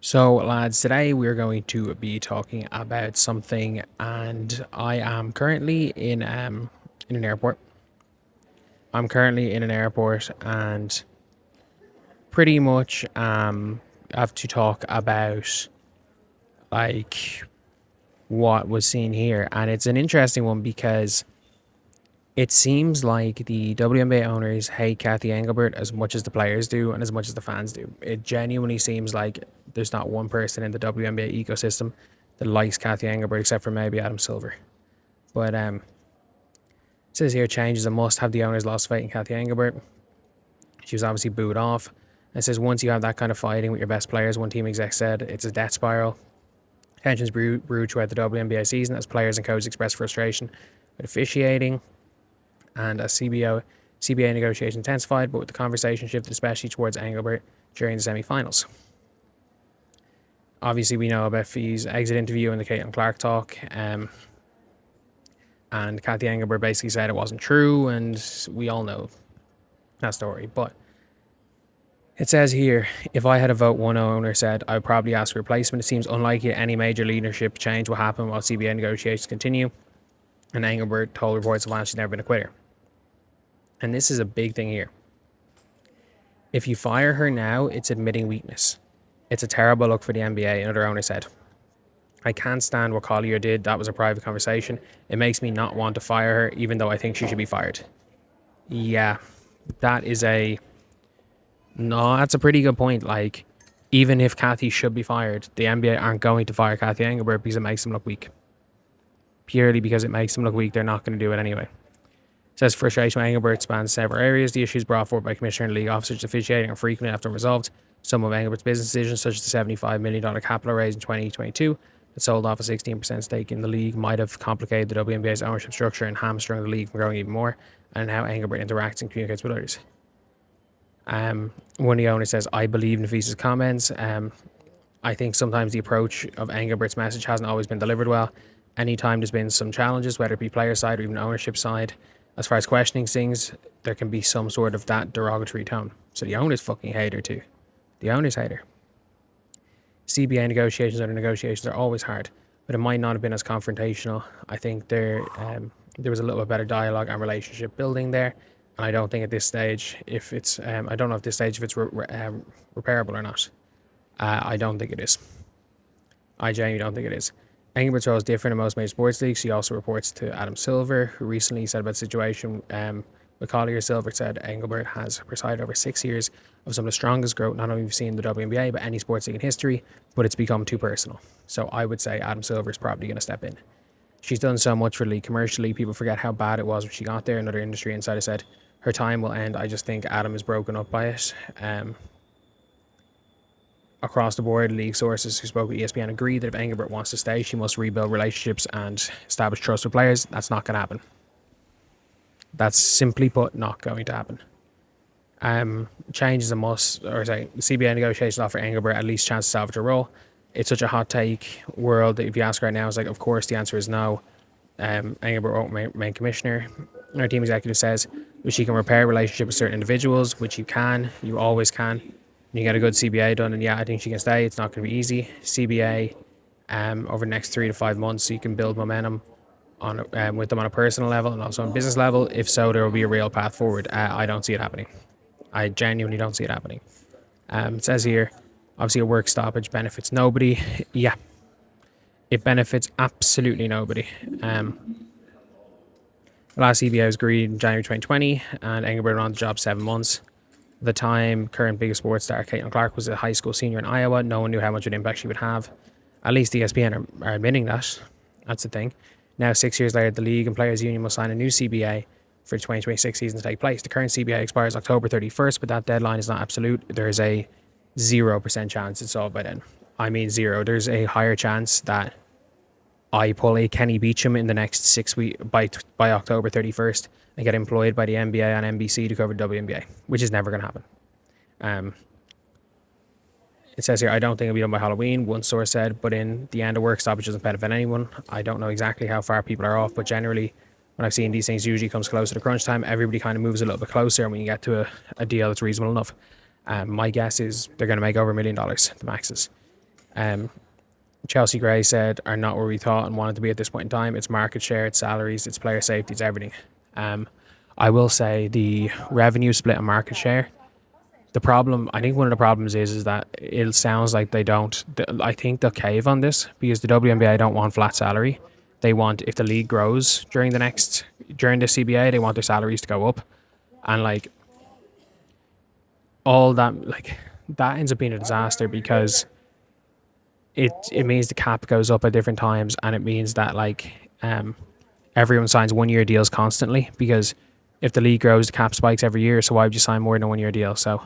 So, lads, today we're going to be talking about something, and I am currently in an airport. I'm currently in an airport, and pretty much have to talk about like what was seen here, and it's an interesting one because it seems like the WNBA owners hate Cathy Engelbert as much as the players do, and as much as the fans do. It genuinely seems like there's not one person in the WNBA ecosystem that likes Cathy Engelbert except for maybe Adam Silver. But it says here changes a must. Have the owners lost faith in Cathy Engelbert? She was obviously booed off. And it says once you have that kind of fighting with your best players, one team exec said it's a death spiral. Tensions brewed throughout the WNBA season as players and coaches expressed frustration with officiating, and as CBA negotiations intensified, but with the conversation shifted especially towards Engelbert during the semi-finals. Obviously, we know about Fee's exit interview and the Caitlin Clark talk, and Cathy Engelbert basically said it wasn't true, and we all know that story. But it says here, if I had a vote, one owner said I would probably ask for replacement. It seems unlikely any major leadership change will happen while CBA negotiations continue. And Engelbert told reports of she's never been a quitter. And this is a big thing here. If you fire her now, it's admitting weakness. It's a terrible look for the NBA, another owner said. I can't stand what Collier did. That was a private conversation. It makes me not want to fire her, even though I think she should be fired. Yeah, that is a... No, that's a pretty good point. Like, even if Cathy should be fired, the NBA aren't going to fire Cathy Engelbert because it makes them look weak. Purely because it makes them look weak, they're not going to do it anyway. It says frustration with Engelbert spans several areas. The issues brought forward by Commissioner and league officers officiating are frequently often resolved. Some of Engelbert's business decisions, such as the $75 million capital raise in 2022 that sold off a 16% stake in the league, might have complicated the WNBA's ownership structure and hamstrung the league from growing even more, and how Engelbert interacts and communicates with others. One of the owners says, I believe Nafisa's comments. I think sometimes the approach of Engelbert's message hasn't always been delivered well. Anytime there's been some challenges, whether it be player side or even ownership side, as far as questioning things, there can be some sort of that derogatory tone. So the owners fucking hate her too. The owners hate her. CBA negotiations are always hard, but it might not have been as confrontational. I think there was a little bit better dialogue and relationship building there. And I don't think at this stage, if it's, I don't know if this stage if it's repairable or not. I don't think it is. I genuinely don't think it is. Engelbert's role is different in most major sports leagues. She also reports to Adam Silver, who recently said about the situation with Collier. Silver said Engelbert has presided over 6 years of some of the strongest growth not only we've seen in the WNBA, but any sports league in history, but it's become too personal. So I would say Adam Silver is probably going to step in. She's done so much for the league commercially. People forget how bad it was when she got there. Another industry insider said her time will end. I just think Adam is broken up by it. Across the board, league sources who spoke with ESPN agreed that if Engelbert wants to stay, she must rebuild relationships and establish trust with players. That's not going to happen. That's simply put not going to happen. Change is a must, or say CBA negotiations offer Engelbert at least chance to salvage a role. It's such a hot take world that if you ask right now, it's like, of course the answer is no. Engelbert won't remain commissioner. Our team executive says she can repair relationship with certain individuals, which you can, you always can. You get a good CBA done, and yeah, I think she can stay. It's not going to be easy. CBA over the next 3 to 5 months, so you can build momentum on with them on a personal level and also on a business level. If so, there will be a real path forward. I don't see it happening. I genuinely don't see it happening. It says here, obviously a work stoppage benefits nobody. Yeah, it benefits absolutely nobody. The last CBA was agreed in January 2020, and Engelbert were on the job 7 months. At the time, current biggest sports star Caitlin Clark was a high school senior in Iowa. No one knew how much of an impact she would have. At least ESPN are admitting that. That's the thing. Now, 6 years later, the league and players' union will sign a new CBA for the 2026 season to take place. The current CBA expires October 31st, but that deadline is not absolute. There is a 0% chance it's solved by then. I mean zero. There's a higher chance that I pull a Kenny Beecham in the next 6 weeks by October 31st and get employed by the NBA on NBC to cover WNBA, which is never going to happen. It says here, I don't think it'll be done by Halloween, one source said, but in the end, a work stoppage doesn't benefit anyone. I don't know exactly how far people are off, but generally, when I've seen these things, usually comes closer to crunch time. Everybody kind of moves a little bit closer, and when you get to a deal that's reasonable enough, my guess is they're going to make over $1 million, the maxes. Chelsea Gray said, are not where we thought and wanted to be at this point in time. It's market share, it's salaries, it's player safety, it's everything. I will say the revenue split and market share. The problem, I think one of the problems is that it sounds like they don't. I think they'll cave on this because the WNBA don't want flat salary. They want, if the league grows during the CBA, they want their salaries to go up, and like all that, like that ends up being a disaster because it means the cap goes up at different times, and it means that everyone signs 1 year deals constantly because if the league grows, the cap spikes every year. So why would you sign more than a 1 year deal? So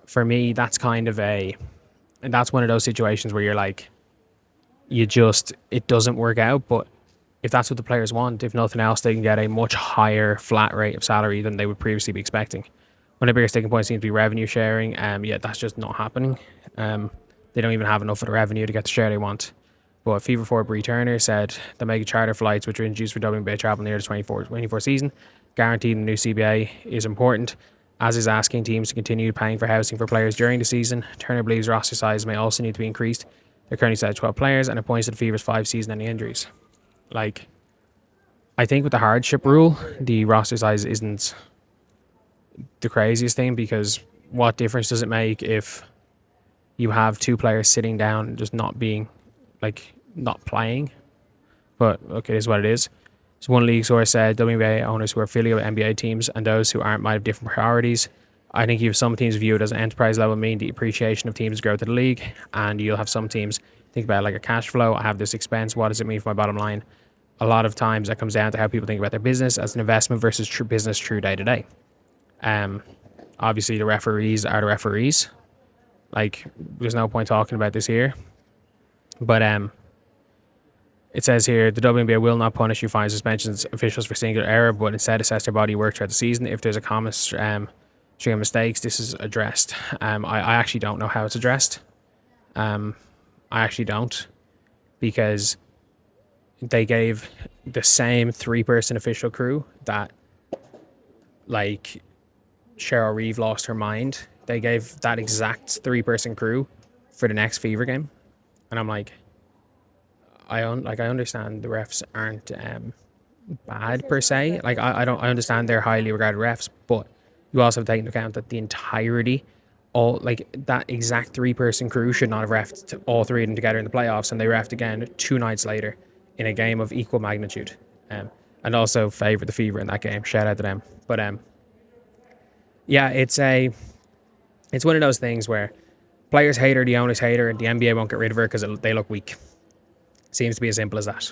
for me, that's kind of and that's one of those situations where you're like, it doesn't work out. But if that's what the players want, if nothing else, they can get a much higher flat rate of salary than they would previously be expecting. One of the biggest sticking points seems to be revenue sharing. Yeah, that's just not happening. They don't even have enough of the revenue to get the share they want. But Fever 4 Bree Turner said the mega charter flights, which were introduced for WNBA travel near the 24 season, guaranteed in the new CBA is important, as is asking teams to continue paying for housing for players during the season. Turner believes roster size may also need to be increased. They're currently set at 12 players and it points to the Fever's 5 season-ending injuries. Like, I think with the hardship rule, the roster size isn't the craziest thing because what difference does it make if you have 2 players sitting down and just not playing? But look, it is what it is. So one league source said WNBA owners who are affiliated with NBA teams and those who aren't might have different priorities. I think you have some teams view it as an enterprise level, meaning the appreciation of teams' growth of the league, and you'll have some teams think about it like a cash flow. I have this expense. What does it mean for my bottom line? A lot of times that comes down to how people think about their business as an investment versus true business, true day to day. Obviously, the referees are the referees. Like, there's no point talking about this here. But it says here, the WNBA will not punish you, fine suspensions officials for singular error, but instead assess their body work throughout the season. If there's a common string of mistakes, this is addressed. I actually don't know how it's addressed. I actually don't, because they gave the same 3-person official crew that, like, Cheryl Reeve lost her mind. They gave that exact 3-person crew for the next Fever game. And I'm like, I understand the refs aren't bad per se. Like, I understand they're highly regarded refs, but you also have to take into account that the entirety, that exact 3-person crew should not have refed all 3 of them together in the playoffs, and they refed again 2 nights later in a game of equal magnitude. And also favoured the Fever in that game. Shout out to them. But yeah, it's one of those things where players hate her, the owners hate her, and the NBA won't get rid of her because they look weak. Seems to be as simple as that.